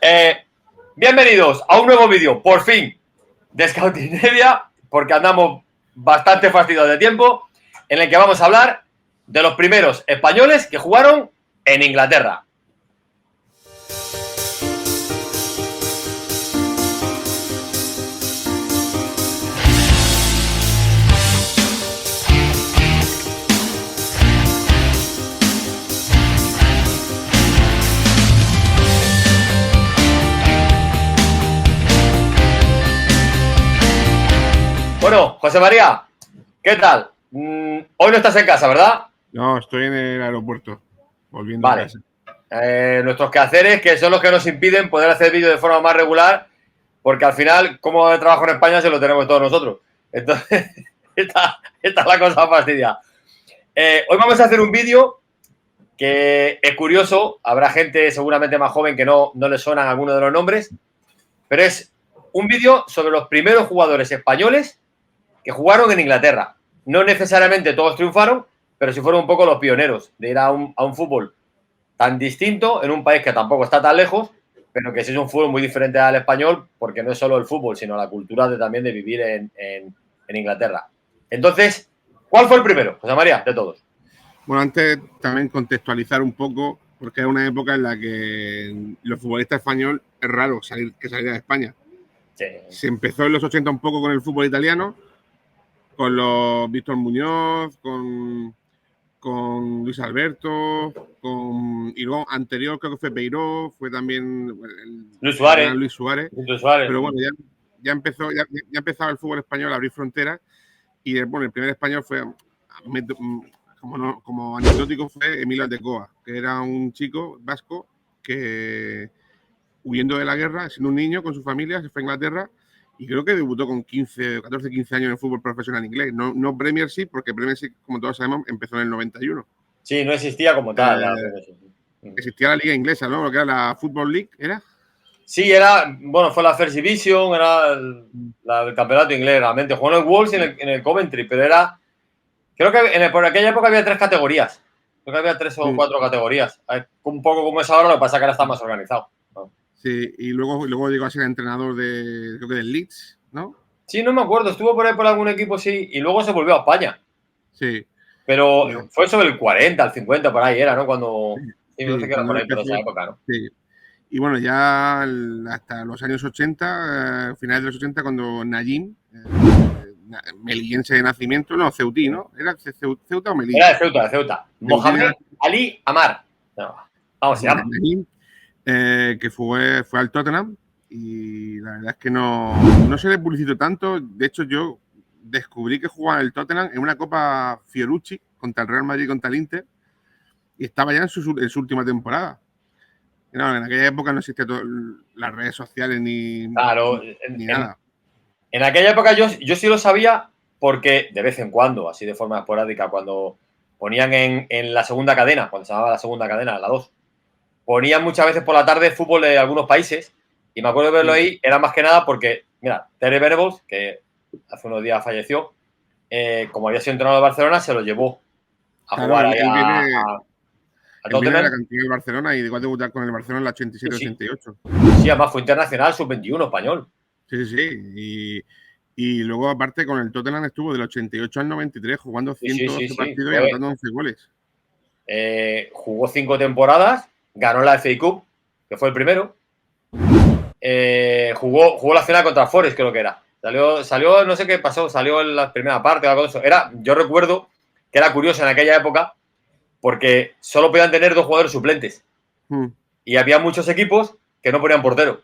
Eh, Bienvenidos a un nuevo vídeo, por fin, de Scouting Nevia, porque andamos bastante fastidiados de tiempo, en el que vamos a hablar de los primeros españoles que jugaron en Inglaterra. Bueno, José María, ¿qué tal? Hoy no estás en casa, ¿verdad? No, estoy en el aeropuerto, volviendo a casa. Nuestros quehaceres, que son los que nos impiden poder hacer vídeos de forma más regular, porque al final, como trabajo en España, se lo tenemos todos nosotros. Entonces, esta es la cosa fastidia. Hoy vamos a hacer un vídeo que es curioso. Habrá gente seguramente más joven que no le suenan algunos de los nombres, pero es un vídeo sobre los primeros jugadores españoles que jugaron en Inglaterra. No necesariamente todos triunfaron, pero sí fueron un poco los pioneros de ir a un fútbol tan distinto en un país que tampoco está tan lejos, pero que sí es un fútbol muy diferente al español, porque no es solo el fútbol, sino la cultura también de vivir en Inglaterra. Entonces, ¿cuál fue el primero, José María, de todos? Bueno, antes también contextualizar un poco, porque es una época en la que los futbolistas españoles es raro que saliera de España. Sí. Se empezó en los 80 un poco con el fútbol italiano, con los Víctor Muñoz, con Luis Alberto, y luego anterior creo que fue Peiró, fue también Luis Suárez. Luis Suárez. Pero bueno, ya empezaba el fútbol español a abrir fronteras y bueno, el primer español fue, como anecdótico, fue Emilio Aldecoa, que era un chico vasco que, huyendo de la guerra, siendo un niño con su familia, se fue a Inglaterra y creo que debutó con 14, 15 años en el fútbol profesional inglés. No Premiership, porque Premiership, como todos sabemos, empezó en el 91. Sí, no existía como tal. Existía la liga inglesa, ¿no? Lo que era la Football League, ¿era? Sí, fue la First Division, era el campeonato inglés, realmente. Jugó en el Wolves y en el Coventry, pero creo que por aquella época había 3 categorías. Creo que había 3 o 4 categorías. Un poco como es ahora, lo que pasa es que ahora está más organizado. Sí, y luego llegó a ser entrenador creo que del Leeds, ¿no? Sí, no me acuerdo, estuvo por ahí por algún equipo, sí, y luego se volvió a España. Sí. Pero fue sobre el 40, el 50, por ahí era, ¿no? Cuando... Sí, no sé qué era por ahí, pero esa época, ¿no? Sí. Y bueno, ya hasta los años 80, finales de los 80, cuando Najim, melillense de nacimiento, no, ceutí, ¿no? ¿Era Ceuta o Melilla? Era de Ceuta. Mohamed Ali Amar. No, vamos, se llama. Najim, que fue al Tottenham y la verdad es que no se le publicitó tanto. De hecho, yo descubrí que jugaba en el Tottenham en una Copa Fiorucci contra el Real Madrid y contra el Inter y estaba ya en su última temporada. No, en aquella época no existían las redes sociales ni nada. En aquella época yo sí lo sabía porque de vez en cuando, así de forma esporádica, cuando ponían en la segunda cadena, cuando se llamaba la segunda cadena, la 2, ponían muchas veces por la tarde fútbol de algunos países y me acuerdo de verlo ahí, era más que nada porque, mira, Terry Venables, que hace unos días falleció, como había sido entrenador de Barcelona, se lo llevó a jugar ahí Él viene de la cantera del Barcelona y llegó a debutar con el Barcelona en la 87-88. Sí, además fue internacional sub-21 español. Sí. Y luego, aparte, con el Tottenham estuvo del 88 al 93 jugando 112 partidos y anotando 11 goles. Jugó 5 temporadas, ganó la FA Cup, que fue el primero. Jugó la final contra Forest, creo que era. Salió, no sé qué pasó, salió en la primera parte o algo de eso. Yo recuerdo que era curioso en aquella época porque solo podían tener 2 jugadores suplentes. Y había muchos equipos que no ponían portero.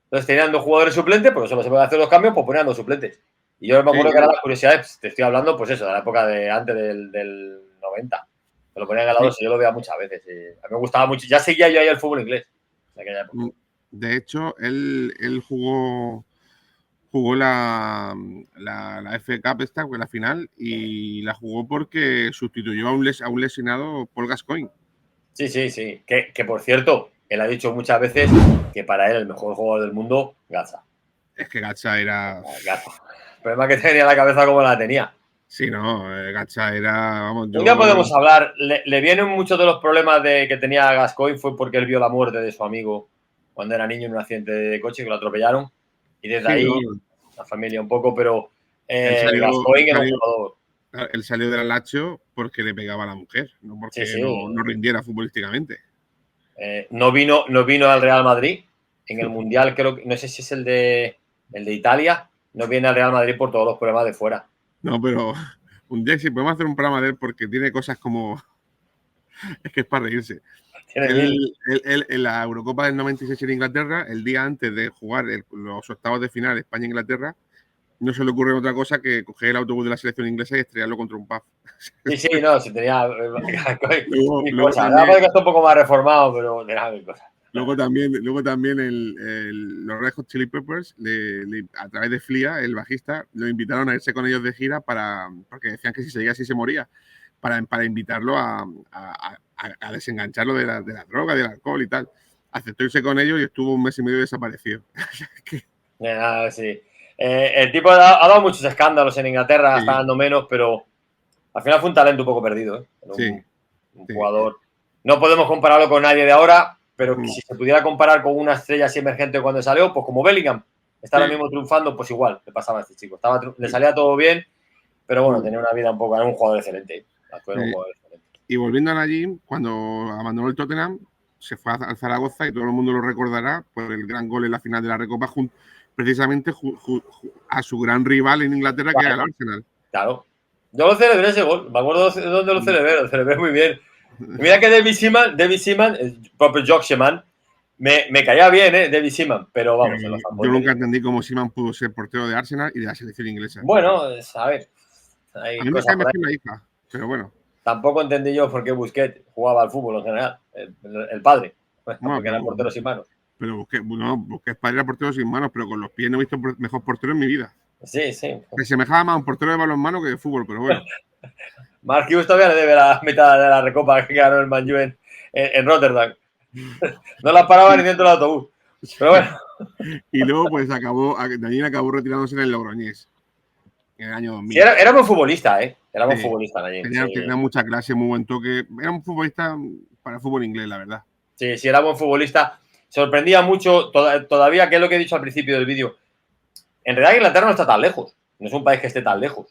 Entonces tenían 2 jugadores suplentes, porque solo se pueden hacer 2 cambios, pues ponían 2 suplentes. Y yo me acuerdo que era la curiosidad, te estoy hablando, pues eso, de la época de antes del 90. Me lo ponían a la 2 y yo lo veía muchas veces. A mí me gustaba mucho. Ya seguía yo ahí el fútbol inglés en aquella época. De hecho, él jugó la FA Cup esta, la final, y la jugó porque sustituyó a un lesionado Paul Gascoigne. Sí. Que por cierto, él ha dicho muchas veces que para él el mejor jugador del mundo, Gatza. Es que Gatza era... Gatza. El problema es que tenía la cabeza como la tenía. Sí, no, Gatza era... Vamos, Un día podemos hablar. Le vienen muchos de los problemas que tenía Gascoigne fue porque él vio la muerte de su amigo cuando era niño en un accidente de coche que lo atropellaron. Y desde Sí, ahí, ¿no? la familia un poco, pero Él salió, Gascoigne era un jugador. él salió de la Lazio porque le pegaba a la mujer, no Sí, porque sí. no rindiera futbolísticamente. No vino al Real Madrid en el Mundial, creo que, no sé si es el de Italia, no viene al Real Madrid por todos los problemas de fuera. No, pero un día sí podemos hacer un programa de él porque tiene cosas como... Es que es para reírse. Tiene mil. Él en la Eurocopa del 96 en Inglaterra, el día antes de jugar los octavos de final España-Inglaterra, no se le ocurre otra cosa que coger el autobús de la selección inglesa y estrellarlo contra un pub. Sí, sí, no, si tenía mil Luego cosas. Ahora también, parece que está un poco más reformado, pero tenía mil cosas. luego también los Red Hot Chili Peppers, a través de Flia, el bajista, lo invitaron a irse con ellos de gira porque decían que si seguía así se moría, para invitarlo a desengancharlo de la droga, del alcohol y tal. Aceptó irse con ellos y estuvo un mes y medio desaparecido. Nada, sí. El tipo ha dado muchos escándalos en Inglaterra, está Sí, dando menos, pero al final fue un talento un poco perdido, ¿eh? Era sí, un sí. jugador. No podemos compararlo con nadie de ahora, pero Mm. si se pudiera comparar con una estrella así emergente cuando salió, pues como Bellingham, está ahora Sí, mismo triunfando, pues igual le pasaba a este chico. Le sí. salía todo bien, pero bueno, Mm. tenía una vida un poco. Era un jugador excelente. Era un Sí. jugador excelente. Y volviendo a Najim, cuando abandonó el Tottenham, se fue al Zaragoza y todo el mundo lo recordará por el gran gol en la final de la Recopa, precisamente a su gran rival en Inglaterra, que era el Vale, Arsenal. claro. Yo lo celebré ese gol, me acuerdo de dónde lo celebré muy bien. Y mira que David Seaman, el propio Jockseman, me caía bien, David Seaman, pero Pero vamos, en los yo campos nunca entendí cómo Seaman pudo ser portero de Arsenal y de la selección inglesa. Bueno, a ver, A hay mí me cosas cae por ahí. mejor la hija, pero bueno. Tampoco entendí yo por qué Busquets jugaba al fútbol en general, el padre, Bueno, porque era portero sin manos. pero Busquets para ir a portero sin manos, pero con los pies no he visto mejor portero en mi vida. Sí, sí. Me semejaba más a un portero de balonmano que de fútbol, pero bueno. Mark Hughes todavía le debe la mitad de la recopa que ganó el Man U en Rotterdam. No la paraba ni dentro del autobús. Pero bueno. Y luego, pues Najim acabó retirándose en el Logroñés en el año Sí, 2000. era buen futbolista, ¿eh? Era buen Sí, futbolista, Nayim. tenía Sí. mucha clase, muy buen toque. Era un futbolista para fútbol inglés, la verdad. Sí, sí, era buen futbolista. Sorprendía mucho, todavía, que es lo que he dicho al principio del vídeo. En realidad, Inglaterra no está tan lejos. No es un país que esté tan lejos.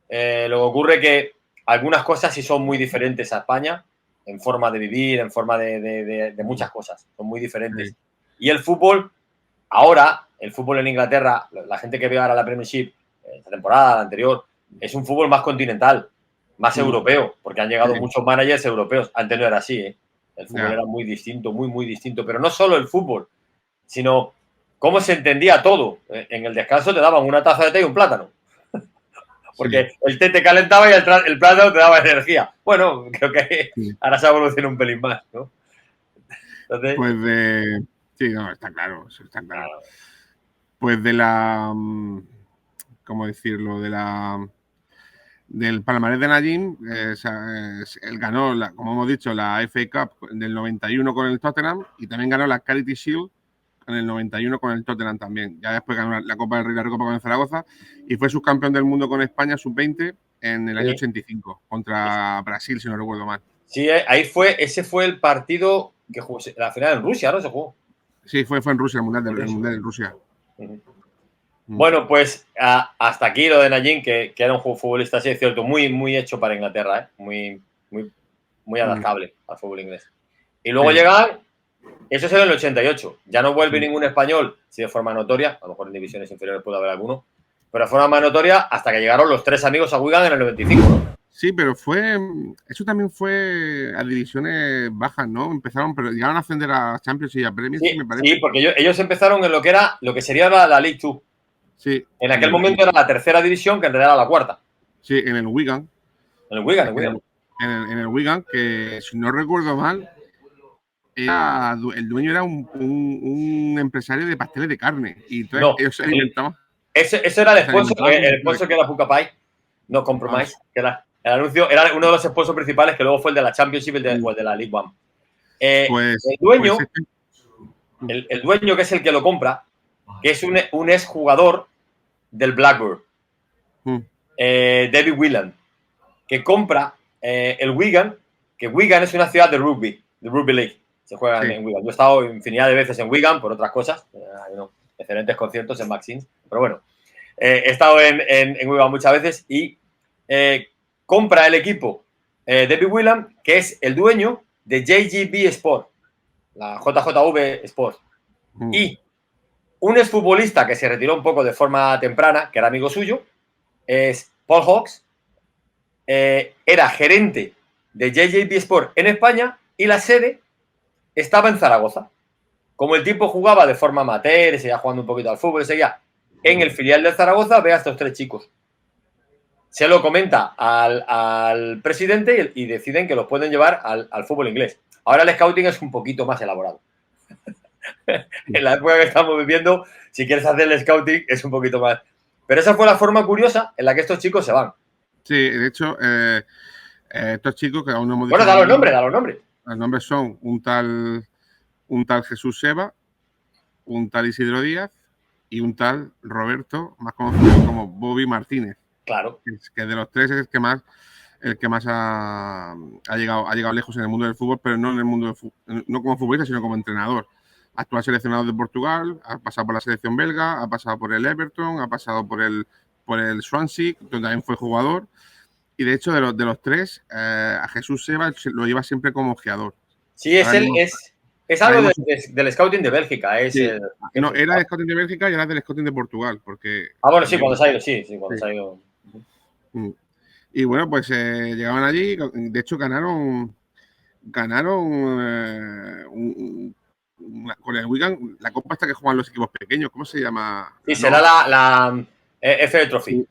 Lo que ocurre que algunas cosas sí son muy diferentes a España, en forma de vivir, en forma de muchas cosas. Son muy diferentes. Sí, Y el fútbol, ahora, el fútbol en Inglaterra, la gente que ve ahora la Premiership, esta temporada, la anterior, es un fútbol más continental, más europeo, porque han llegado sí, muchos managers europeos. Antes no era así, ¿eh? El fútbol ya, era muy distinto, muy, muy distinto. Pero no solo el fútbol, sino cómo se entendía todo. En el descanso te daban una taza de té y un plátano. sí, Porque el té te calentaba y el plátano te daba energía. Bueno, creo que sí. ahora se ha evolucionado un pelín más, ¿no? Entonces, Pues de. Sí, no, está claro, eso está claro. claro. Pues de la. ¿Cómo decirlo? Del palmarés de Najim, él ganó, como hemos dicho, la FA Cup del 91 con el Tottenham y también ganó la Charity Shield en el 91 con el Tottenham también. Ya después ganó la Copa del Rey, la Recopa con el Zaragoza y fue subcampeón del mundo con España sub-20 en el año Sí. 85 contra Brasil, si no recuerdo mal. Sí, ese fue el partido que jugó, la final en Rusia, ¿no? Se jugó. Sí, fue en Rusia, En el Rusia. mundial de Rusia. Uh-huh. Mm. Bueno, pues hasta aquí lo de Najim, que era un futbolista, sí, es cierto, muy, muy hecho para Inglaterra, ¿eh? Muy, muy, muy Mm. adaptable al fútbol inglés. Y luego Sí, llega, eso es en el 88. Ya no vuelve sí. ningún español, sí, de forma notoria, a lo mejor en divisiones inferiores puede haber alguno, pero de forma más notoria hasta que llegaron los tres amigos a Wigan en el 95, ¿no? Sí, pero eso también fue a divisiones bajas, ¿no? Empezaron, pero llegaron a ascender a Champions y a Premier, sí, Sí, me parece. sí, porque ellos empezaron en lo que sería la League Two. Sí, En aquel momento era la tercera división, que en realidad era la cuarta. sí, en el Wigan. En el Wigan, en Wigan. En el Wigan, que si no recuerdo mal, el dueño era un empresario de pasteles de carne. Y entonces No, ellos ese era se alimentaban con el pasteles de sponsor que carne. era Puka Pie, no Ah, Compromise, que era el anuncio, era uno de los sponsors principales, que luego fue el de la Championship o el de la League One. pues, El pues dueño, el dueño, que es el que lo compra, que es un exjugador del Blackburn, David Whelan, que compra el Wigan, que Wigan es una ciudad de rugby league, Se juega Sí. en Wigan. Yo he estado infinidad de veces en Wigan por otras cosas. Hay unos excelentes conciertos en Maxim's. Pero bueno, he estado en Wigan muchas veces y compra el equipo David Whelan, que es el dueño de JGB Sport, la JJV Sport. Y un exfutbolista que se retiró un poco de forma temprana, que era amigo suyo, es Paul Hawks. Era gerente de JJB Sport en España y la sede estaba en Zaragoza. Como el tipo jugaba de forma amateur, seguía jugando un poquito al fútbol, seguía en el filial de Zaragoza, ve a estos 3 chicos. Se lo comenta al presidente y deciden que los pueden llevar al fútbol inglés. Ahora el scouting es un poquito más elaborado. En la época que estamos viviendo, si quieres hacer el scouting, es un poquito más. Pero esa fue la forma curiosa en la que estos chicos se van. Sí, de hecho, estos chicos que aún no hemos dicho. Bueno, da los nombres. Los nombres son un tal Jesús Seba, un tal Isidro Díaz y un tal Roberto, más conocido como Bobby Martínez. Claro. Que de los 3 es el que más ha llegado lejos en el mundo del fútbol, pero no en el mundo no como futbolista, sino como entrenador. Actual seleccionado de Portugal, ha pasado por la selección belga, ha pasado por el Everton, ha pasado por el Swansea, donde también fue jugador. Y de hecho, de los 3, a Jesús Seba lo lleva siempre como ojeador. Sí, es algo del scouting de Bélgica. Sí. No, era del scouting de Bélgica y era del scouting de Portugal. Porque, bueno, sí, cuando se ha ido, sí, cuando se ha ido. Y bueno, pues llegaban allí, de hecho ganaron con el Wigan la copa esta que juegan los equipos pequeños, ¿cómo se llama? Sí, será la F Trophy.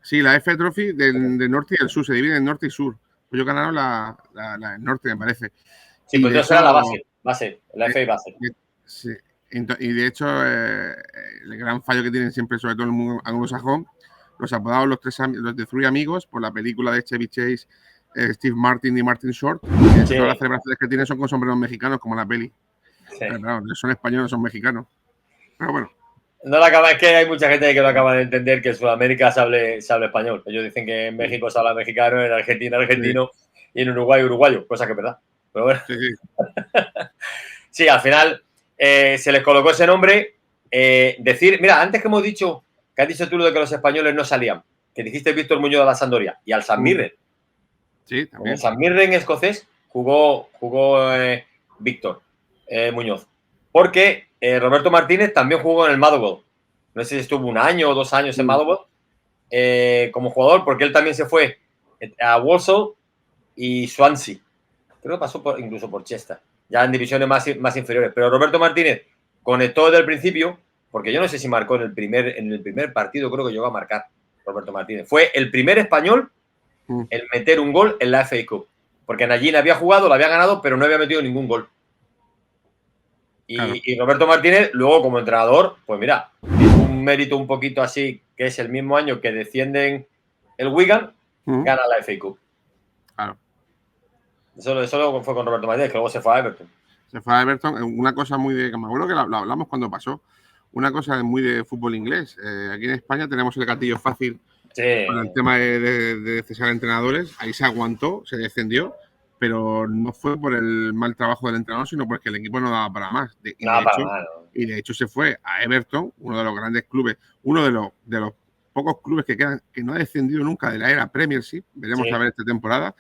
Sí, la F Trophy del norte y del sur, se divide en norte y sur. Pues ellos ganaron la norte, me parece. Sí, pues eso era la base, la FA base. Sí, y de hecho, el gran fallo que tienen siempre, sobre todo el mundo anglosajón, los apodados los de Three Amigos, por la película de Chevy Chase, Steve Martin y Martin Short. Sí. Todas las celebraciones que tienen son con sombreros mexicanos, como la peli. Sí. Pero claro, son españoles, son mexicanos. Pero bueno. Es que hay mucha gente que no acaba de entender que en Sudamérica se hable español. Ellos dicen que en México se habla mexicano, en Argentina argentino, sí. Y en Uruguay uruguayo, cosa que es verdad. Pero bueno. Sí, sí, al final se les colocó ese nombre. Mira, antes que hemos dicho, que has dicho tú lo de que los españoles no salían, que dijiste Víctor Muñoz de la Sampdoria y al San Mirren. Sí, también. En el San Mirren escocés jugó Víctor Muñoz. Porque Roberto Martínez también jugó en el Motherwell. No sé si estuvo 1 año o 2 años en Motherwell como jugador, porque él también se fue a Walsall y Swansea. Creo que pasó incluso por Chester, ya en divisiones más inferiores. Pero Roberto Martínez conectó desde el principio, porque yo no sé si marcó en el primer partido, creo que llegó a marcar Roberto Martínez. Fue el primer español en meter un gol en la FA Cup. Porque Nallín había jugado, lo había ganado, pero no había metido ningún gol. Y Roberto Martínez, luego como entrenador, pues mira, tiene un mérito un poquito así, que es el mismo año que descienden el Wigan, gana la FA Cup. Claro. Eso fue con Roberto Martínez, que luego se fue a Everton. Se fue a Everton, una cosa muy de... Me acuerdo que lo hablamos cuando pasó. Una cosa muy de fútbol inglés. Aquí en España tenemos el gatillo fácil con el tema de cesar entrenadores. Ahí se aguantó, se descendió, pero no fue por el mal trabajo del entrenador, sino porque el equipo no daba para más. Y de hecho se fue a Everton, uno de los grandes clubes, uno de los pocos clubes que quedan, que no ha descendido nunca de la era Premiership. Veremos a ver esta temporada.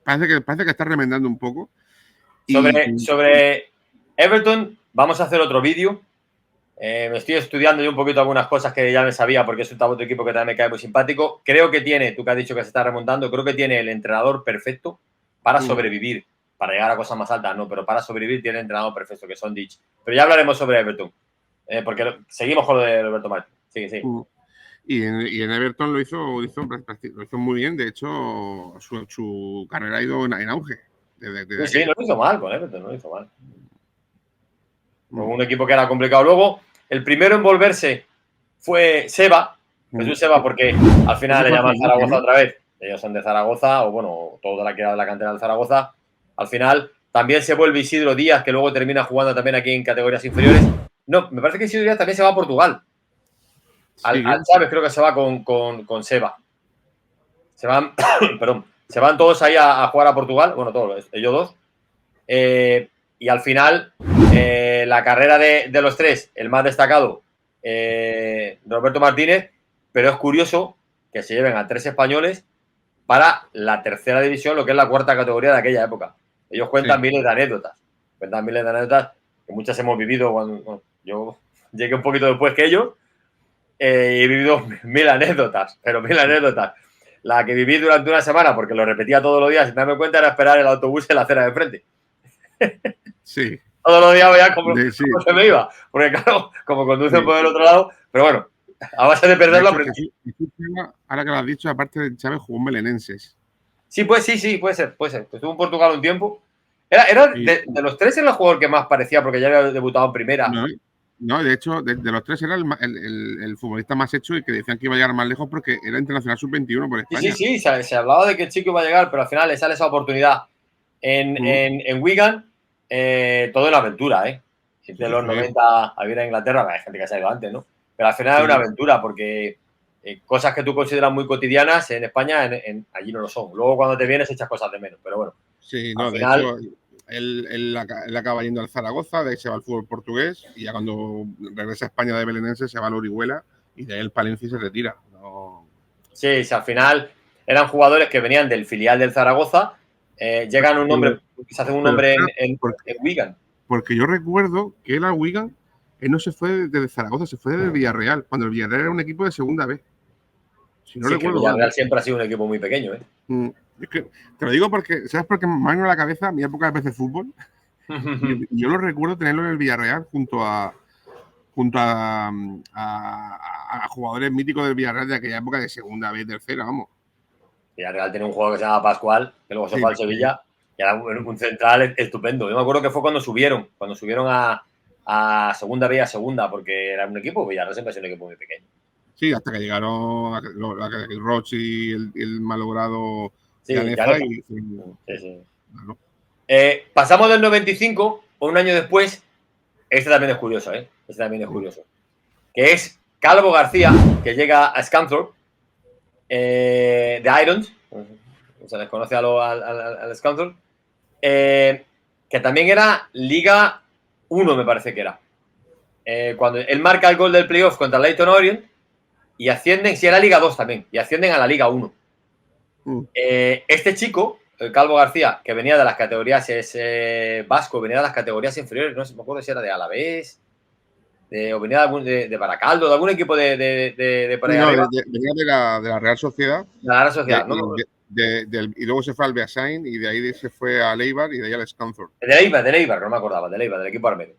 Parece que está remendando un poco. Sobre Everton, vamos a hacer otro vídeo. Me estoy estudiando yo un poquito algunas cosas que ya me sabía, porque es un otro equipo que también me cae muy simpático. Creo que tiene, tú que has dicho que se está remontando, creo que tiene el entrenador perfecto para sobrevivir, para llegar a cosas más altas, no, pero para sobrevivir tiene el entrenador perfecto, que son Ditch. Pero ya hablaremos sobre Everton, porque seguimos con lo de Roberto Martínez. Sí. Y en Everton lo hizo muy bien. De hecho, su carrera ha ido en auge. Sí, no lo hizo mal con Everton, no lo hizo mal. Con un equipo que era complicado. Luego, el primero en volverse fue Seba, Jesús Seba, porque al final le llaman Zaragoza otra vez. Ellos son de Zaragoza, o bueno, toda la que era de la cantera de Zaragoza. Al final también se vuelve Isidro Díaz, que luego termina jugando también aquí en categorías inferiores. No, me parece que Isidro Díaz también se va a Portugal. Al Chávez creo que se va con Seba. Se van, perdón, se van todos ahí a jugar a Portugal. Bueno, todos, ellos dos. y al final, la carrera de los tres, el más destacado, Roberto Martínez, pero es curioso que se lleven a 3 españoles para la tercera división, lo que es la cuarta categoría de aquella época. Ellos cuentan miles de anécdotas, que muchas hemos vivido cuando yo llegué un poquito después que ellos, y he vivido 1000 anécdotas, pero 1000 anécdotas. La que viví durante una semana, porque lo repetía todos los días sin darme cuenta, era esperar el autobús en la acera de enfrente. Sí. Todos los días veía cómo se me iba, porque claro, como conducen por el otro lado, pero bueno, a base de perderlo aprendí. Ahora que lo has dicho, aparte de Chávez, jugó en Belenenses. Sí, pues sí, puede ser. Estuvo en Portugal un tiempo. Era de los 3 era el jugador que más parecía, porque ya había debutado en primera. No, de hecho, de los 3 era el futbolista más hecho y que decían que iba a llegar más lejos porque era internacional sub-21 por España. Sí, se hablaba de que el chico iba a llegar, pero al final le sale esa oportunidad en Wigan, todo en aventura, ¿eh? De los 90 a vivir a Inglaterra, hay gente que se ha ido antes, ¿no? Pero al final es una aventura, porque cosas que tú consideras muy cotidianas en España, allí no lo son. Luego cuando te vienes echas cosas de menos, pero bueno. Sí, no, de hecho, él acaba yendo al Zaragoza, de ahí se va al fútbol portugués y ya cuando regresa a España de Belenense se va al Orihuela y de ahí el Palencia y se retira. No. Sí, al final eran jugadores que venían del filial del Zaragoza, llegan un nombre, se hacen un nombre en Wigan. Porque yo recuerdo que él a Wigan, él no se fue desde Zaragoza, se fue desde Villarreal, cuando el Villarreal era un equipo de segunda B. Si no recuerdo, que Villarreal siempre ha sido un equipo muy pequeño, ¿eh? Es que te lo digo porque, ¿sabes por qué me vino a la cabeza mi época de PC Fútbol? Yo lo recuerdo tenerlo en el Villarreal junto a jugadores míticos del Villarreal de aquella época de segunda B, tercera, vamos. Villarreal tenía un jugador que se llama Pascual, que luego se fue al Sevilla, que era un central estupendo. Yo me acuerdo que fue cuando subieron a segunda B, a segunda, porque era un equipo, Villarreal siempre ha sido un equipo muy pequeño. Sí, hasta que llegaron el Roche y el malogrado Llanefa. Pasamos del 95, un año después, este también es curioso, que es Calvo García, que llega a Scunthorpe, de Irons, se les conoce al Scunthorpe, que también era Liga 1, me parece que era. Cuando él marca el gol del playoff contra Leyton Orient, y ascienden, si era Liga 2 también, y ascienden a la Liga 1. Este chico, el Calvo García, que venía de las categorías, vasco, venía de las categorías inferiores, no sé, me acuerdo si era de Alavés, o venía de Baracaldo, de algún equipo de por ahí arriba. Venía de la Real Sociedad. De la Real Sociedad, ¿no? Y luego se fue al Beasain y de ahí se fue a Eibar y de ahí al Scunthorpe. De Eibar, no me acordaba, del equipo armenio.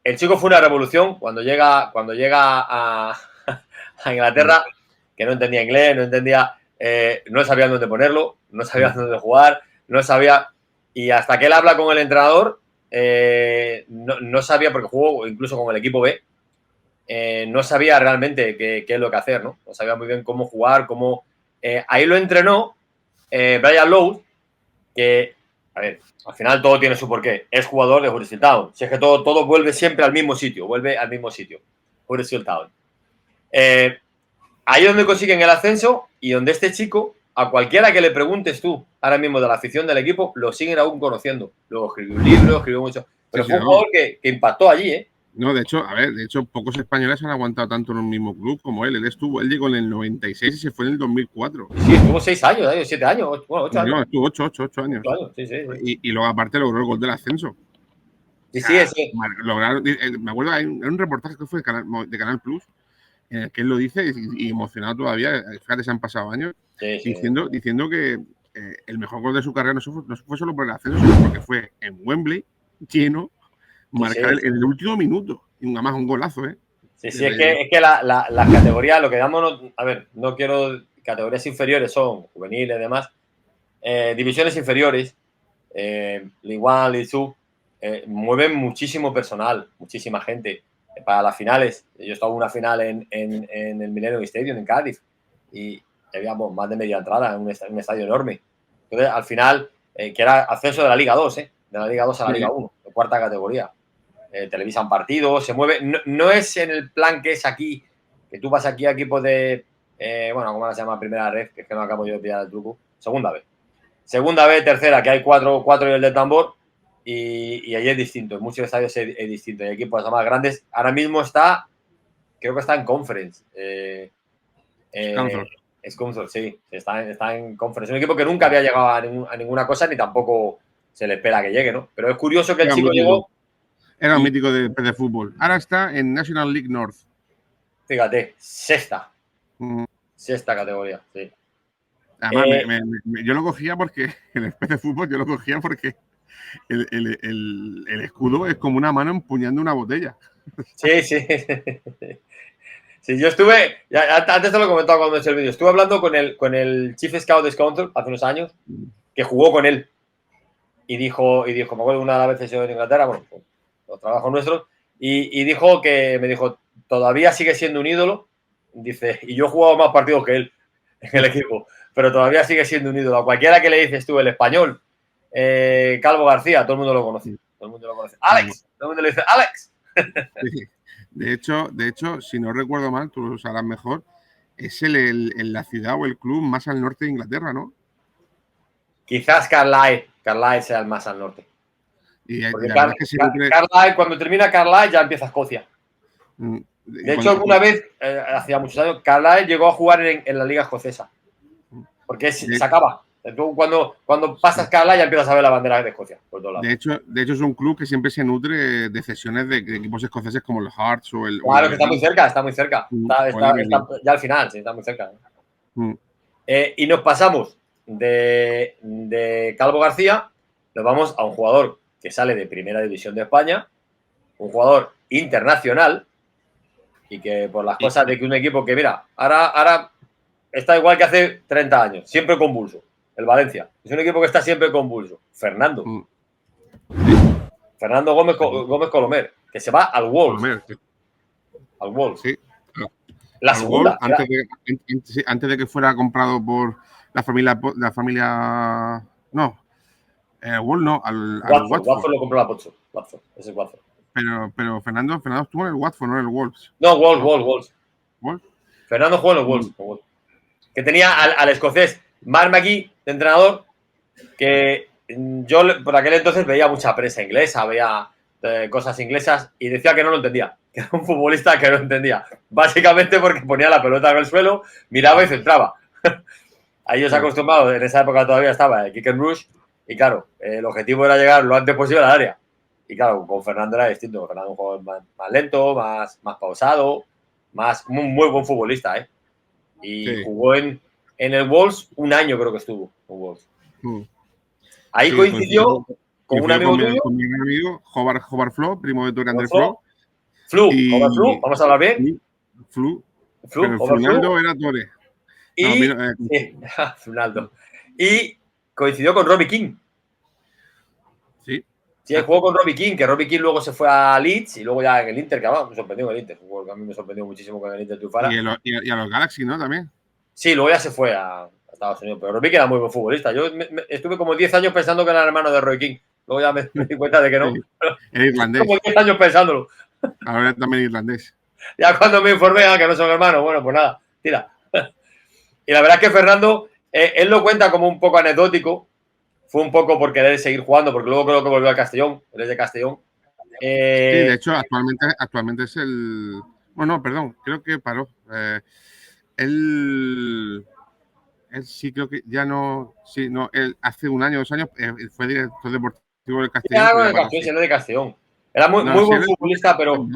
El chico fue una revolución cuando llega a Inglaterra, que no entendía inglés, no sabía dónde ponerlo, no sabía dónde jugar, no sabía. Y hasta que él habla con el entrenador, no sabía, porque jugó incluso con el equipo B, no sabía realmente qué es lo que hacer, ¿no? No sabía muy bien cómo jugar, ahí lo entrenó Brian Lowe, que, a ver, al final todo tiene su porqué. Es jugador de Huddersfield Town. Si es que todo vuelve siempre al mismo sitio. Huddersfield Town. Ahí es donde consiguen el ascenso y donde este chico, a cualquiera que le preguntes tú, ahora mismo de la afición del equipo, lo siguen aún conociendo. Luego escribió un libro, escribió mucho. Pero fue un jugador que impactó allí, ¿eh? No, de hecho, pocos españoles han aguantado tanto en un mismo club como él. Él llegó en el 96 y se fue en el 2004. Sí, estuvo 6 años, 7 años, 8 años. No, estuvo 8 años. 8 años, sí. Y luego aparte logró el gol del ascenso. Sí. Me acuerdo, hay un reportaje que fue de Canal Plus, en el que él lo dice y emocionado todavía, fíjate, se han pasado años, diciendo que el mejor gol de su carrera no fue solo por el ascenso, sino porque fue en Wembley, lleno, marcar en el último minuto, y nada más un golazo, ¿eh? Sí, es que las categorías, lo que damos, a ver, no quiero, categorías inferiores son juveniles y demás, divisiones inferiores, Ligue 1, Ligue 2, mueven muchísimo personal, muchísima gente para las finales. Yo estaba en una final en el Millennium Stadium en Cádiz y habíamos más de media entrada en un estadio enorme. Entonces, al final, que era acceso de la Liga 2, de la Liga 2 a la Liga 1, de cuarta categoría. Televisan partidos, se mueve. No es en el plan que es aquí, que tú vas aquí a equipos de, ¿cómo se llama? Primera red, que es que no acabo yo de pillar el truco. Segunda B, tercera, que hay cuatro y el de tambor. y allí es distinto, en muchos estadios es distinto. Hay equipos más grandes. Ahora mismo creo que está en Conference. Scunthorpe. Scunthorpe, sí, está en Conference. Es un equipo que nunca había llegado a ninguna cosa ni tampoco se le espera que llegue, ¿no? Pero es curioso que el chico llegó. Era un mítico de fútbol. Ahora está en National League North. Fíjate, sexta categoría, sí. Además, yo lo cogía porque el PC de fútbol yo lo cogía porque el escudo es como una mano empuñando una botella. Sí, sí. Sí, yo estuve, antes te lo he comentado cuando me he hecho el vídeo, estuve hablando con el Chief Scout de Scunthorpe hace unos años, que jugó con él. Y dijo, me acuerdo una de las veces yo en Inglaterra, bueno, pues, los trabajos nuestros, y me dijo, todavía sigue siendo un ídolo, dice, y yo he jugado más partidos que él en el equipo, pero todavía sigue siendo un ídolo. A cualquiera que le dices tú, el español, Calvo García, todo el mundo lo conoce. Todo el mundo lo conoce. Alex, todo el mundo le dice, Alex. Sí. De hecho, si no recuerdo mal, tú lo sabrás mejor, es la ciudad o el club más al norte de Inglaterra, ¿no? Quizás Carlisle sea el más al norte. Porque la verdad es que Carlisle, cuando termina Carlisle, ya empieza Escocia. De hecho, alguna vez, hacía muchos años, Carlisle llegó a jugar en la liga escocesa. Porque se acaba. Tú cuando pasas Carlisle ya empiezas a ver la bandera de Escocia por todos lados. De hecho, es un club que siempre se nutre de cesiones de equipos escoceses como los Hearts o el... Claro, que está muy cerca. Está ya al final, sí, está muy cerca. Y nos pasamos de Calvo García, nos vamos a un jugador que sale de Primera División de España, un jugador internacional, y que por las cosas de que un equipo que, mira, ahora está igual que hace 30 años, siempre convulso. El Valencia. Es un equipo que está siempre convulso. Fernando. Fernando Gómez Colomer, que se va al Wolves. Al Wolves. Sí. La segunda. Antes de que fuera comprado por la familia. No. Wolves no, al Watford. Watford lo compró la Pocho. Watford. Ese es Watford. Pero Fernando estuvo en el Watford, no en el Wolves. No, Wolves. Fernando jugó en el Wolves. Que tenía al escocés Mark McGee de entrenador, que yo por aquel entonces veía mucha prensa inglesa, veía cosas inglesas y decía que no lo entendía, que era un futbolista que no entendía, básicamente porque ponía la pelota en el suelo, miraba y centraba. Ahí yo se acostumbrado, en esa época todavía estaba el kick and rush y claro, el objetivo era llegar lo antes posible al área. Y claro, con Fernando era distinto, Fernando un jugador más lento, más pausado, muy buen futbolista, ¿eh? Y jugó en el Wolves un año, creo que estuvo en Wolves. Ahí coincidió con un amigo tuyo. Con mi amigo Hobart Flo, primo de Andrés Flo. Hobart Flo, vamos a hablar bien. Pero Fernando era Tore. Fernando. Y coincidió con Robbie King. Sí, jugó con Robbie King, que Robbie King luego se fue a Leeds y luego ya en el Inter, que me sorprendió en el Inter. A mí me sorprendió muchísimo con el Inter triunfara. Y a los Galaxy, ¿no? También. Sí, luego ya se fue a Estados Unidos. Pero Robbie King era muy buen futbolista. Yo estuve como 10 años pensando que era el hermano de Roy King. Luego ya me di cuenta de que no. Era irlandés. Como 10 años pensándolo. Ahora también irlandés. Ya cuando me informé que no son hermanos, bueno, pues nada, tira. Y la verdad es que Fernando, él lo cuenta como un poco anecdótico. Fue un poco por querer seguir jugando, porque luego creo que volvió al Castellón. Él es de Castellón. Sí, de hecho, actualmente es el... Bueno, perdón, creo que paró. Él sí creo que ya no... Sí, no, él hace un año, 2 años, fue director deportivo del Castellón. Sí, él es de Castellón. Era muy buen futbolista, pero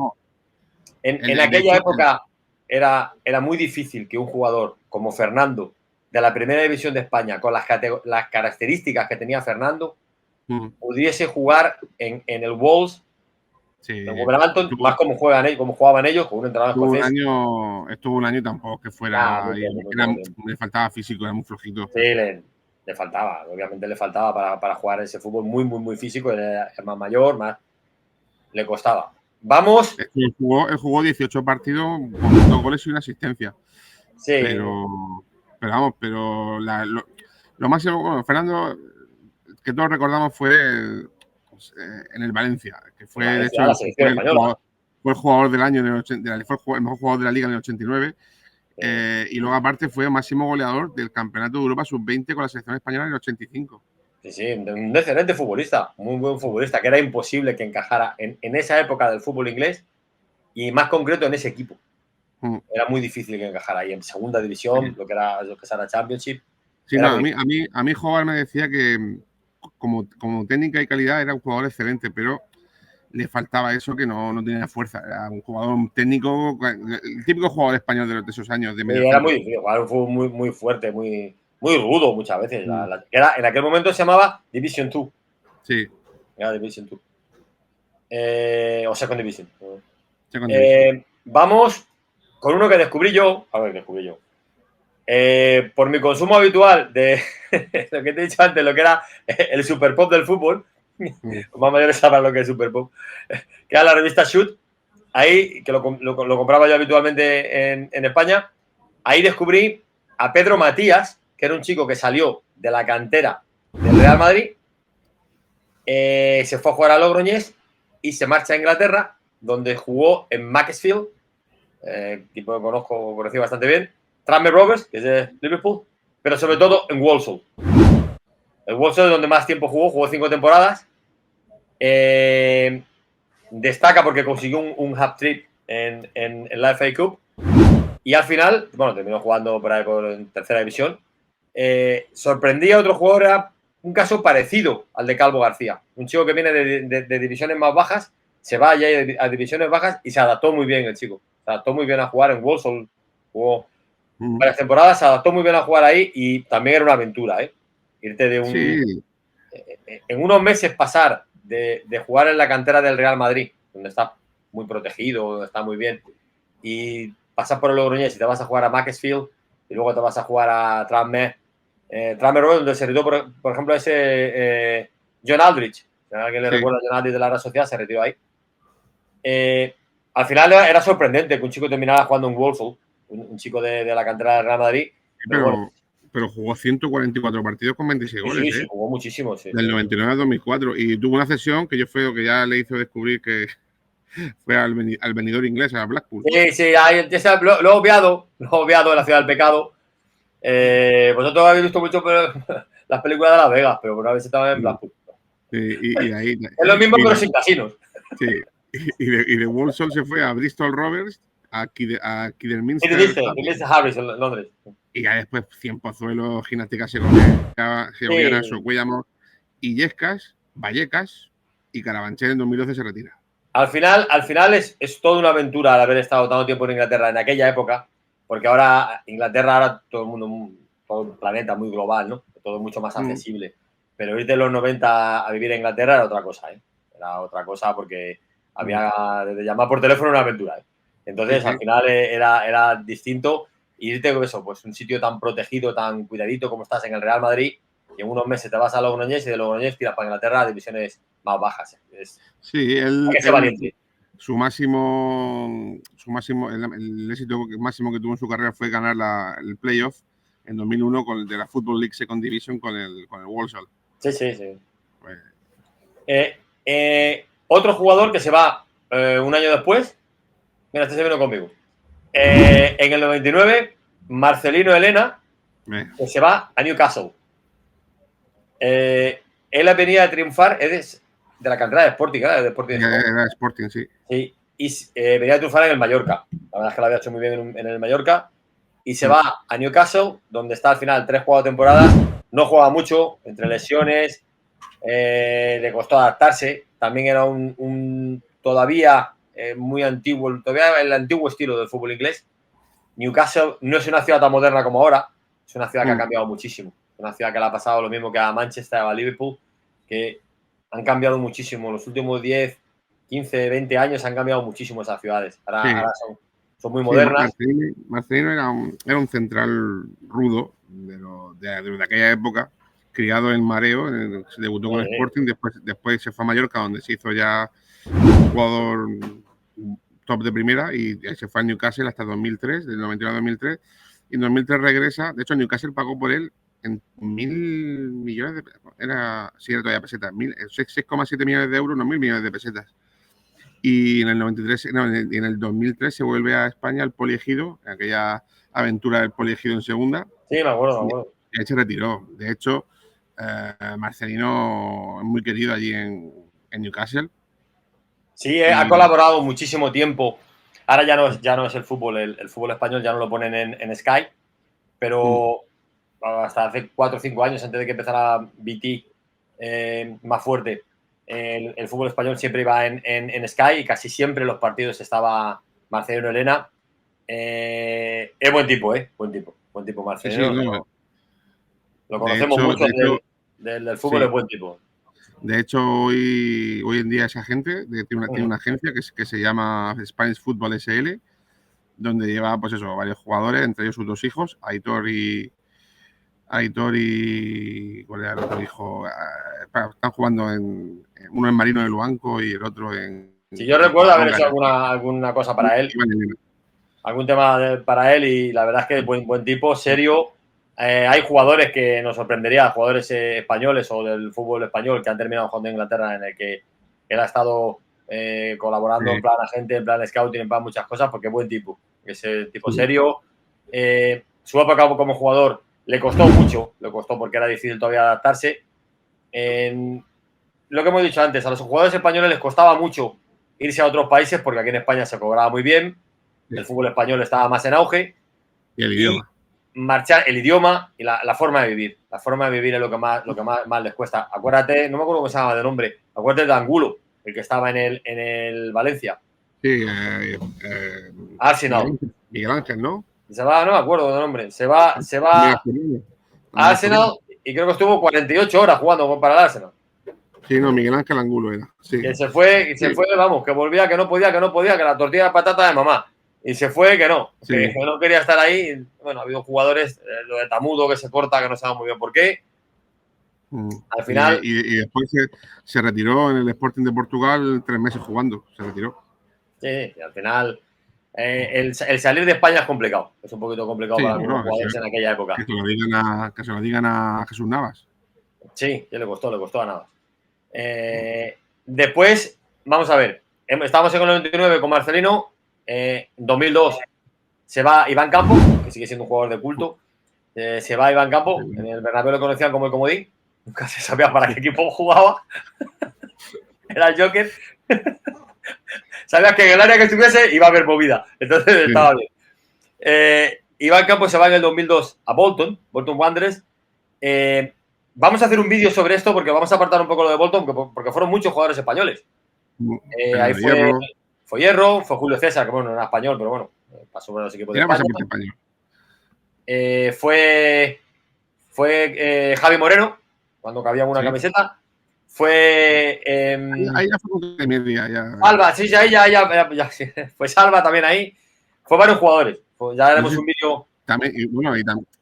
en aquella época era muy difícil que un jugador como Fernando, de la Primera División de España, con las características que tenía Fernando, pudiese jugar en el Wolves, en Wolverhampton, más como jugaban ellos, con un entrenador escocés. Estuvo un año y tampoco que fuera... le faltaba físico, era muy flojito. Sí, le faltaba, obviamente le faltaba para jugar ese fútbol muy físico, era más mayor, más le costaba. Vamos. Él jugó 18 partidos con 2 goles y una asistencia. Sí. Pero lo máximo, bueno, Fernando, que todos recordamos fue en el Valencia, que fue, de hecho, fue el jugador del año, fue el mejor jugador de la liga en el 89. Y luego, aparte, fue máximo goleador del Campeonato de Europa Sub-20 con la selección española en el 85. Sí, sí, un excelente futbolista, muy buen futbolista, que era imposible que encajara en esa época del fútbol inglés y más concreto en ese equipo. Mm. Era muy difícil que encajara ahí en segunda división, Sí. lo que era la Championship. Sí, Era no, muy a mí Howard me decía que como técnica y calidad era un jugador excelente, pero le faltaba eso, que no tenía fuerza. Era un jugador técnico, el típico jugador español de esos años de medio era muy centro. difícil, jugar un fútbol muy, muy fuerte, muy rudo muchas veces. Mm. Era, en aquel momento se llamaba Division 2. Sí, Era Division 2. O Second Division. Second Division. Vamos con uno que descubrí yo. A ver, descubrí yo. Por mi consumo habitual de lo que te he dicho antes, lo que era el super pop del fútbol, Mm. los más mayores sabrán lo que es super pop, que era la revista Shoot, ahí, que lo compraba yo habitualmente en España, ahí descubrí a Pedro Matías, que era un chico que salió de la cantera del Real Madrid, se fue a jugar a Logroñés y se marcha a Inglaterra, donde jugó en Macclesfield, equipo que conocí bastante bien, Tranmere Rovers, que es de Liverpool, pero sobre todo en Walsall. El Walsall es donde más tiempo jugó 5 temporadas. Destaca porque consiguió un hat-trick en la FA Cup y al final, bueno, terminó jugando por ahí en tercera división. Sorprendía a otro jugador, era un caso parecido al de Calvo García, un chico que viene de divisiones más bajas, se va allá a divisiones bajas y se adaptó muy bien el chico. Se adaptó muy bien a jugar en Walsall, jugó varias temporadas, se adaptó muy bien a jugar ahí y también era una aventura, ¿eh? Irte de un... Sí, En unos meses pasar de jugar en la cantera del Real Madrid, donde está muy protegido, donde está muy bien, y pasar por el Logroñés y te vas a jugar a Macclesfield y luego te vas a jugar a Tranmere, donde se retiró, por ejemplo, ese John Aldrich. Si a alguien le sí. recuerda a John Aldrich de la Real Sociedad, se retiró ahí. Al final era sorprendente que un chico terminara jugando en Walsall, un chico de la cantera del Real Madrid, pero bueno. Pero jugó 144 partidos con 26 goles, Sí, ¿eh? jugó muchísimo. Sí, Del 99 al 2004. Y tuvo una cesión que yo fue lo que ya le hizo descubrir que fue al venidor inglés, a Blackpool. Sí, lo he obviado en la ciudad del pecado. Vosotros habéis visto mucho las películas de Las Vegas, pero por a veces estaban en Blackpool. Y ahí, Es lo mismo, pero sin casinos. Sí, y de Walsall se fue a Bristol Rovers, a Y te Kidderminster, dice Harris en Londres. y ya después 100 Pozuelos, Gimnástica Segoviana, Sí. Socuéllamos, Illescas, Vallecas y Carabanchel en 2012 se retira. Al final es toda una aventura al haber estado tanto tiempo en Inglaterra en aquella época, porque ahora Inglaterra, ahora todo el mundo, todo el planeta muy global, ¿no? Todo mucho más accesible. Pero irte de los 90 a vivir en Inglaterra era otra cosa, ¿eh? Era otra cosa porque había de llamar por teléfono una aventura, ¿eh? Entonces, Sí. al final era distinto irte con eso, pues un sitio tan protegido, tan cuidadito como estás en el Real Madrid, y en unos meses te vas a Logroñés y de Logroñés tiras para Inglaterra a divisiones más bajas. Sí, Hay que ser valiente. Su máximo, el éxito máximo que tuvo en su carrera fue ganar el playoff en 2001 de la Football League Second Division con el Walsall. Sí. Pues, Otro jugador que se va un año después, mira, este se vino conmigo. En el 99, Marcelino Elena, que se va a Newcastle. Él venía a triunfar, es de la cantera de Sporting, ¿eh? De Sporting de Gijón. era Sporting, sí. Sí, y venía a triunfar en el Mallorca. La verdad es que lo había hecho muy bien en el Mallorca. Y se va a Newcastle, donde está al final 3-4 temporadas. No juega mucho, entre lesiones. Le costó adaptarse. También era un todavía muy antiguo, todavía el antiguo estilo del fútbol inglés. Newcastle no es una ciudad tan moderna como ahora. Es una ciudad que ha cambiado muchísimo. Es una ciudad que le ha pasado lo mismo que a Manchester, a Liverpool, que han cambiado muchísimo. En los últimos 10, 15, 20 años han cambiado muchísimo esas ciudades. Ahora son muy modernas. Marcelino era un central rudo de aquella época, criado en Mareo, se debutó con Sporting, después se fue a Mallorca, donde se hizo ya un jugador top de primera, y se fue a Newcastle hasta 2003, del 99 al 2003, y en 2003 regresa. De hecho, Newcastle pagó por él en 1.000 millones de pesetas, era todavía pesetas, 6,7 millones de euros, no 1.000 millones de pesetas. Y en el 93, no, en el 2003 se vuelve a España al Poliegido, aquella aventura del Poliegido en segunda. Sí, me acuerdo. Y se retiró. De hecho, Marcelino es muy querido allí en Newcastle. Sí, ha colaborado muchísimo tiempo. Ahora ya no es el fútbol, el fútbol español ya no lo ponen en Sky, pero hasta hace 4 o 5 años, antes de que empezara BT más fuerte, el fútbol español siempre iba en Sky y casi siempre los partidos estaba Marcelino Elena. Es buen tipo, buen tipo Marcelino. Sí, no. Lo conocemos mucho del fútbol, sí. es buen tipo. De hecho, hoy en día esa gente tiene una agencia que se llama Spanish Football SL, donde lleva, pues eso, varios jugadores, entre ellos sus 2 hijos, Aitor y ¿cuál era el otro hijo? Están jugando uno en Marino de Luanco y el otro en... Si yo recuerdo haber hecho alguna cosa para él, algún tema para él, y la verdad es que es buen tipo, serio. Hay jugadores que nos sorprendería, jugadores españoles o del fútbol español que han terminado jugando en Inglaterra, en el que él ha estado colaborando en plan agente, en plan scouting, en plan muchas cosas, porque es buen tipo. Ese tipo serio. Su época como jugador le costó mucho, porque era difícil todavía adaptarse. Lo que hemos dicho antes, a los jugadores españoles les costaba mucho irse a otros países porque aquí en España se cobraba muy bien, el fútbol español estaba más en auge. Y el idioma. Marchar, el idioma y la forma de vivir. La forma de vivir es lo que más les cuesta. Acuérdate, no me acuerdo cómo se llama de nombre, acuérdate de Angulo, el que estaba en el Valencia. Sí, Arsenal. Miguel Ángel, ¿no? Se va, no me acuerdo de nombre. Se va a Arsenal y creo que estuvo 48 horas jugando para el Arsenal. Sí, no, Miguel Ángel Angulo era. Sí. Que se fue, vamos, que volvía, que no podía, que la tortilla de patata de mamá. Y se fue, que no, que no quería estar ahí. Bueno, ha habido jugadores, lo de Tamudo, que se corta, que no sabemos muy bien por qué. Al final. Y después se retiró en el Sporting de Portugal 3 meses jugando. Se retiró. Sí, y al final. El salir de España es complicado. Es un poquito complicado para algunos jugadores en aquella época. Que se lo digan a Jesús Navas. Sí, que le costó a Navas. Después, vamos a ver. Estábamos en el 99 con Marcelino. 2002 se va Iván Campo, que sigue siendo un jugador de culto. Se va Iván Campo. En el Bernabéu lo conocían como el comodín. Nunca se sabía para qué equipo jugaba. Era el Joker. Sabías que en el área que estuviese iba a haber movida. Entonces estaba bien. Iván Campo se va en el 2002 a Bolton Wanderers. Vamos a hacer un vídeo sobre esto porque vamos a apartar un poco lo de Bolton porque fueron muchos jugadores españoles. Ahí fue Hierro, fue Julio César, que bueno, no era español, pero bueno, pasó por los equipos de España. Fue Javi Moreno, cuando cabía una camiseta. Fue. Ahí ya fue con de media. Ya. Alba, sí, ya. Fue Salva también ahí. Fue varios jugadores. Ya haremos un vídeo. También,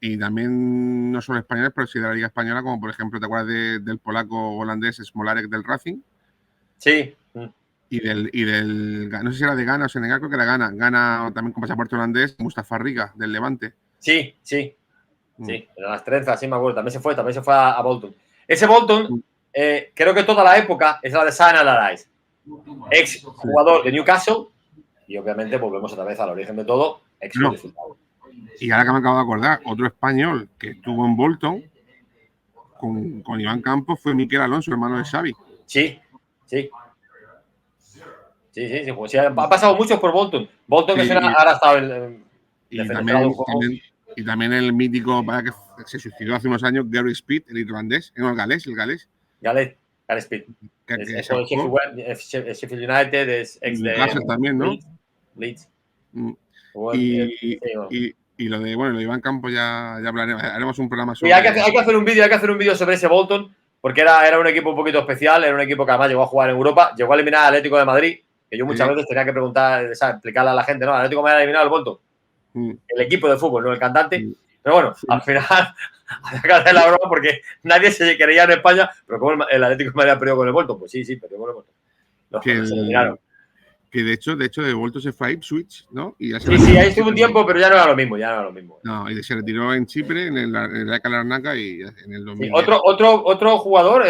y también no solo españoles, pero sí de la Liga Española, como por ejemplo, ¿te acuerdas del polaco holandés Smolarek del Racing? Sí. Y del no sé si era de Ghana o Senegal, creo que era Ghana también con pasaporte holandés, Mustafa Riga, del Levante. Sí, de las trenzas, sí me acuerdo. También se fue a Bolton. Ese Bolton, creo que toda la época es la de Sean Allardyce, ex jugador de Newcastle, y obviamente volvemos otra vez al origen de todo, ex resultado. Y ahora que me acabo de acordar, otro español que estuvo en Bolton con Iván Campos fue Miquel Alonso, hermano de Xavi. Sí. Pues ha pasado muchos por Bolton. Bolton que ahora está y también el mítico, para que se suicidó hace unos años, Gary Speed, el irlandés, no, el galés. Gary Speed. Es Sheffield United, es ex de también, ¿no? Leeds. Y lo de Iván Campos ya hablaremos, haremos un programa sobre. Y hay que hacer un vídeo sobre ese Bolton, porque era un equipo un poquito especial, era un equipo que además llegó a jugar en Europa, llegó a eliminar al Atlético de Madrid, que yo muchas veces tenía que preguntar, explicarle a la gente, no, el Atlético me ha eliminado el Bolton. El equipo de fútbol, no el cantante. Pero bueno, al final había que hacer la broma porque nadie se creía en España, pero como el Atlético de Madrid ha perdido con el Bolton, pues sí, perdió con el Bolton. Se eliminaron. Que de hecho de Bolton se fue a Ipswich, ¿no? Y sí, ahí estuvo un tiempo, pero ya no era lo mismo. No, y se retiró en Chipre, en el AEK Larnaca y en el 2000. Otro jugador,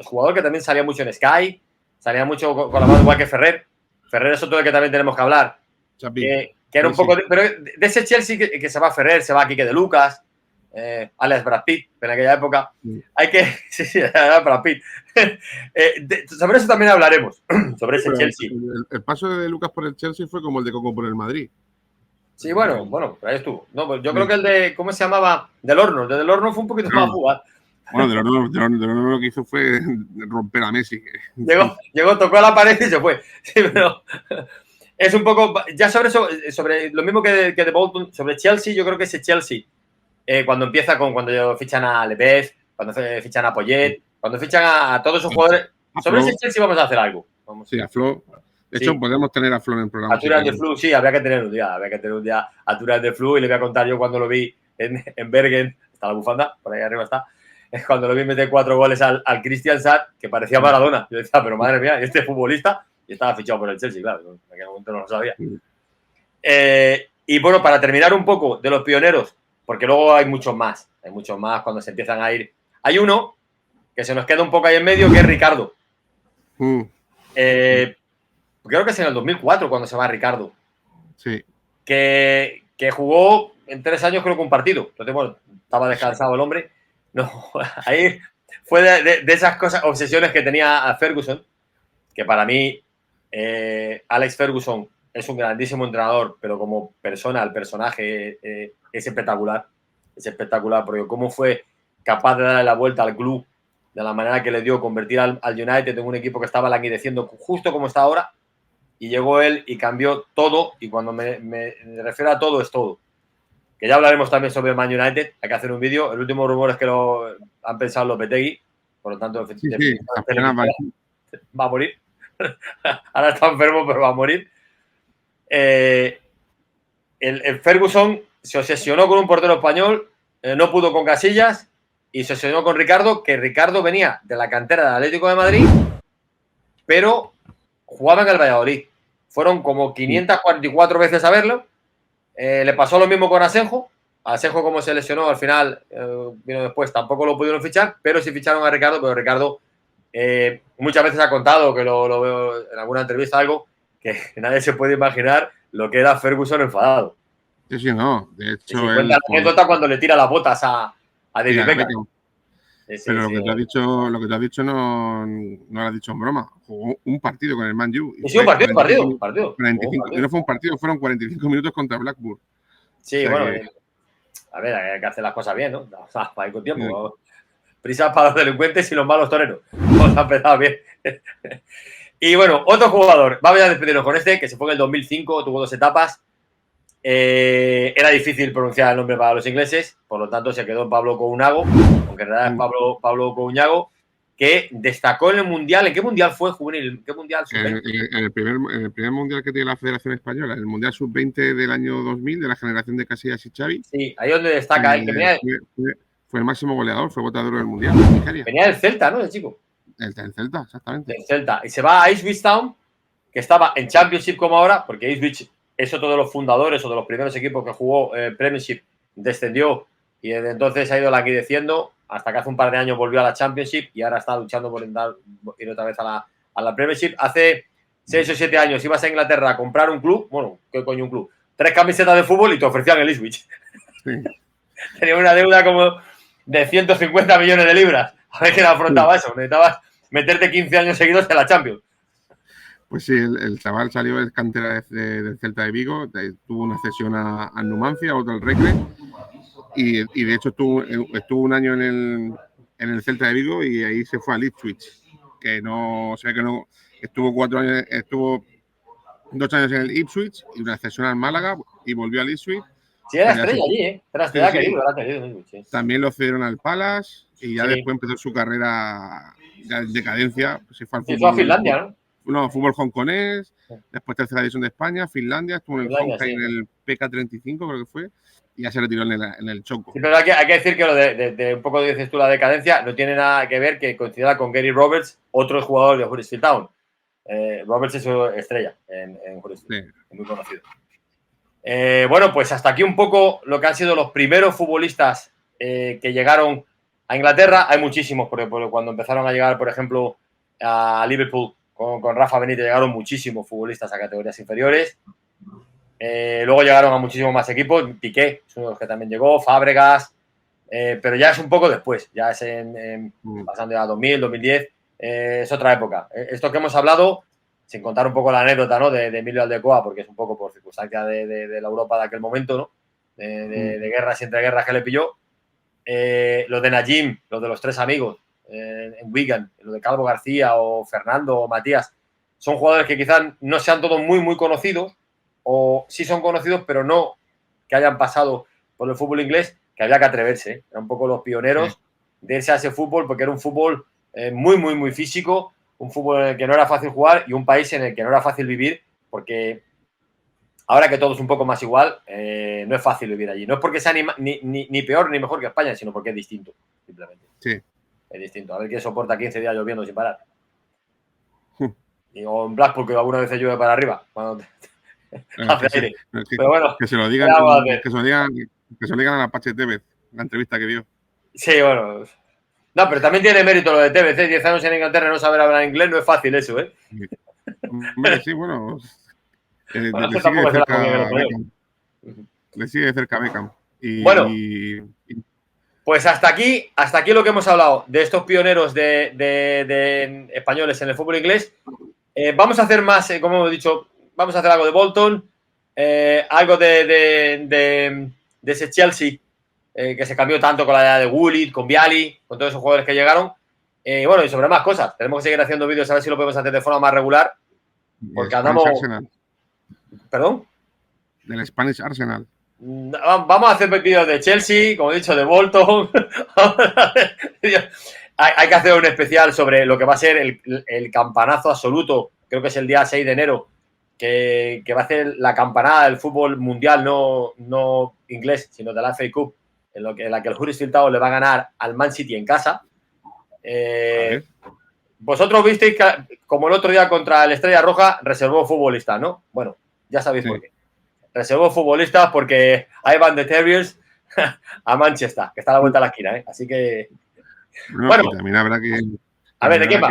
jugador que también salía mucho en Sky, salía mucho con la mano igual que Ferrer. Ferrer es otro del que también tenemos que hablar. Que era un poco pero de ese Chelsea que se va a Ferrer, se va a Quique de Lucas, alias Brad Pitt, en aquella época. Sí. Hay que... Sí, era Brad Pitt. Sobre eso también hablaremos, sobre ese Pero Chelsea. el paso de Lucas por el Chelsea fue como el de Coco por el Madrid. Sí, bueno, ahí estuvo. No, pues yo creo que el de, ¿cómo se llamaba? Del Horno. El de Del Horno fue un poquito más fugaz. Bueno, de lo que hizo fue romper a Messi. Llegó, tocó la pared y se fue. Sí, pero es un poco... Ya sobre lo mismo que de Bolton, sobre Chelsea, yo creo que ese Chelsea, cuando empieza cuando fichan a Levez, cuando fichan a Poyet, cuando fichan a todos esos jugadores... Sobre ese Chelsea vamos a hacer algo. Sí, a Flo. De hecho, podemos tener a Flo en el programa. A Turas de Flu, sí, habría que tener un día a Turas de Flu, y le voy a contar yo cuando lo vi en Bergen, está la bufanda, por ahí arriba está, es cuando lo vi meter 4 goles al Christian Saad, que parecía Maradona. Yo decía, pero madre mía, este futbolista, y estaba fichado por el Chelsea, claro, en aquel momento no lo sabía. Y bueno, para terminar un poco de los pioneros, porque luego hay muchos más cuando se empiezan a ir. Hay uno que se nos queda un poco ahí en medio, que es Ricardo. Creo que es en el 2004 cuando se va Ricardo. Sí. Que jugó en 3 años, creo que un partido. Entonces, bueno, estaba descansado el hombre. No, ahí fue de esas cosas, obsesiones que tenía a Ferguson, que para mí, Alex Ferguson es un grandísimo entrenador, pero como persona, el personaje es espectacular. Es espectacular, porque cómo fue capaz de darle la vuelta al club de la manera que le dio, convertir al United en un equipo que estaba languideciendo justo como está ahora. Y llegó él y cambió todo, y cuando me refiero a todo, es todo. Que ya hablaremos también sobre Man United, hay que hacer un vídeo. El último rumor es que lo han pensado los Lopetegui, por lo tanto, va a morir. Ahora está enfermo, pero va a morir. El Ferguson se obsesionó con un portero español, no pudo con Casillas, y se obsesionó con Ricardo, que Ricardo venía de la cantera del Atlético de Madrid, pero jugaba en el Valladolid. Fueron como 544 veces a verlo. Le pasó lo mismo con Asenjo. Asenjo, como se lesionó al final, vino después, tampoco lo pudieron fichar, pero sí ficharon a Ricardo, pero Ricardo muchas veces ha contado, que lo veo en alguna entrevista, algo que nadie se puede imaginar lo que era Ferguson enfadado. Sí, no. De hecho, cuenta la anécdota cuando le tira las botas a David Beckham. Pero lo que tú has dicho no lo has dicho en broma. Jugó un partido con el Man U. Sí, un partido. 45, y no fue un partido, fueron 45 minutos contra Blackburn. Sí, o sea, bueno, a ver, hay que hacer las cosas bien, ¿no? O sea, para ir con tiempo. Prisas para los delincuentes y los malos toreros. Vamos a empezar bien. Y bueno, otro jugador. Vamos a despedirnos con este, que se fue en el 2005, tuvo 2 etapas. Era difícil pronunciar el nombre para los ingleses, por lo tanto se quedó Pablo Counago, aunque en realidad es Pablo Counago, que destacó en el Mundial. ¿En qué Mundial fue juvenil? ¿Qué Mundial? En el primer Mundial que tiene la Federación Española, el Mundial Sub-20 del año 2000, de la generación de Casillas y Xavi. Sí, ahí es donde destaca él. Fue el máximo goleador, fue votador del Mundial. Venía del Celta, ¿no? El chico. El Celta, exactamente. Del Celta. Y se va a Ipswich Town, que estaba en Championship como ahora, porque Ipswich es otro de los fundadores o de los primeros equipos que jugó Premiership, descendió y desde entonces ha ido languideciendo hasta que hace un par de años volvió a la Championship y ahora está luchando por ir otra vez a la Premiership. Hace 6 o 7 años ibas a Inglaterra a comprar un club, bueno, ¿qué coño un club? 3 camisetas de fútbol y te ofrecían el Ipswich. Sí. Tenía una deuda como de 150 millones de libras. A ver quién afrontaba eso. Necesitabas meterte 15 años seguidos en la Champions. Pues sí, el chaval salió de cantera del Celta de Vigo, tuvo una cesión a Numancia, otro al Recre, y de hecho estuvo un año en el Celta de Vigo y ahí se fue al Ipswich, que no, o sea que no, estuvo 2 años en el Ipswich y una cesión al Málaga y volvió al Ipswich. Sí, era estrella allí, ¿eh? Era estrella, querido. Sí. También lo cedieron al Palace y ya después empezó su carrera en decadencia. Pues se fue al fútbol, fue a Finlandia, ¿no? No, fútbol hongkonés, después tercera división de España, Finlandia, estuvo en el Honkai, en el PK35 creo que fue, y ya se retiró en el Choco. Sí, pero hay que decir que lo de un poco dices tú la decadencia, no tiene nada que ver que coincida con Gary Roberts, otro jugador de Huddersfield Town. Roberts es su estrella en Huddersfield, sí. Muy conocido. Bueno, pues hasta aquí un poco lo que han sido los primeros futbolistas que llegaron a Inglaterra. Hay muchísimos, porque cuando empezaron a llegar, por ejemplo, a Liverpool con Rafa Benítez, llegaron muchísimos futbolistas a categorías inferiores. Luego llegaron a muchísimos más equipos. Piqué es uno de los que también llegó, Fábregas, pero ya es un poco después, ya es Mm. pasando ya a 2000, 2010, es otra época. Esto que hemos hablado, sin contar un poco la anécdota, ¿no? de Emilio Aldecoa, porque es un poco por circunstancia de la Europa de aquel momento, ¿no? De guerras y entre guerras que le pilló. Lo de Najim, lo de los tres amigos en Wigan, lo de Calvo García o Fernando o Matías, son jugadores que quizás no sean todos muy, muy conocidos, o sí son conocidos, pero no que hayan pasado por el fútbol inglés, que había que atreverse. Eran un poco los pioneros de irse a ese fútbol, porque era un fútbol muy, muy, muy físico, un fútbol en el que no era fácil jugar y un país en el que no era fácil vivir, porque ahora que todo es un poco más igual, no es fácil vivir allí. No es porque sea ni peor ni mejor que España, sino porque es distinto, simplemente. Sí. Es distinto. A ver quién soporta 15 días lloviendo sin parar. O en Blackpool, que algunas veces llueve para arriba, cuando hace aire. Pero bueno, que se lo digan, que se lo digan a la Pache Tevez, la entrevista que dio. Sí, bueno. No, pero también tiene mérito lo de Tevez, 10 años en Inglaterra y no saber hablar inglés, no es fácil eso, ¿eh? Hombre, sí, bueno. Bueno, le sigue de cerca Beckham. Le sigue de cerca Beckham. Bueno, pues hasta aquí lo que hemos hablado de estos pioneros de españoles en el fútbol inglés. Vamos a hacer más, como hemos dicho, vamos a hacer algo de Bolton, algo de ese Chelsea que se cambió tanto con la edad de Gullit, con Viali, con todos esos jugadores que llegaron. Bueno, y sobre más cosas. Tenemos que seguir haciendo vídeos a ver si lo podemos hacer de forma más regular. Porque andamos. Arsenal. ¿Perdón? Del Spanish Arsenal. Vamos a hacer vídeos de Chelsea, como he dicho, de Bolton. Hay que hacer un especial sobre lo que va a ser el campanazo absoluto. Creo que es el día 6 de enero. Que va a hacer la campanada del fútbol mundial, no inglés, sino de la FA Cup, en la que el Huddersfield Town le va a ganar al Man City en casa. Vosotros visteis que, como el otro día contra el Estrella Roja, reservó futbolistas, ¿no? Bueno, ya sabéis por qué. Reservó futbolistas porque ahí van de Terriers a Manchester, que está a la vuelta de la esquina, ¿eh? Así que... Bueno, y también habrá que... A ver, ¿de qué va?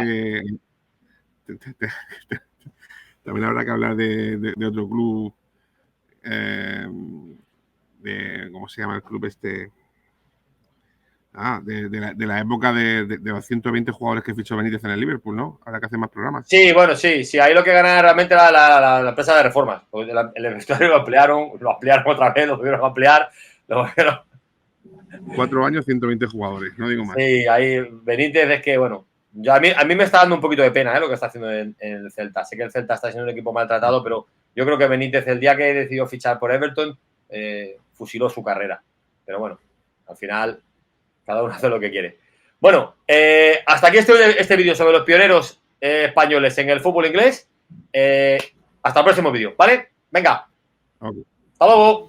También habrá que hablar de otro club, ¿cómo se llama el club este? De la época de los 120 jugadores que fichó Benítez en el Liverpool, ¿no? Habrá que hacer más programas. Sí, bueno, sí. Ahí lo que gana realmente era la empresa de reformas. El vestuario lo ampliaron otra vez, lo volvieron a ampliar. 4 años, 120 jugadores, no digo más. Sí, ahí Benítez es que, bueno, a mí me está dando un poquito de pena lo que está haciendo en el Celta. Sé que el Celta está siendo un equipo maltratado, pero yo creo que Benítez, el día que decidió fichar por Everton, fusiló su carrera. Pero bueno, al final, cada uno hace lo que quiere. Bueno, hasta aquí este vídeo sobre los pioneros españoles en el fútbol inglés. Hasta el próximo vídeo, ¿vale? Venga. Okay. Hasta luego.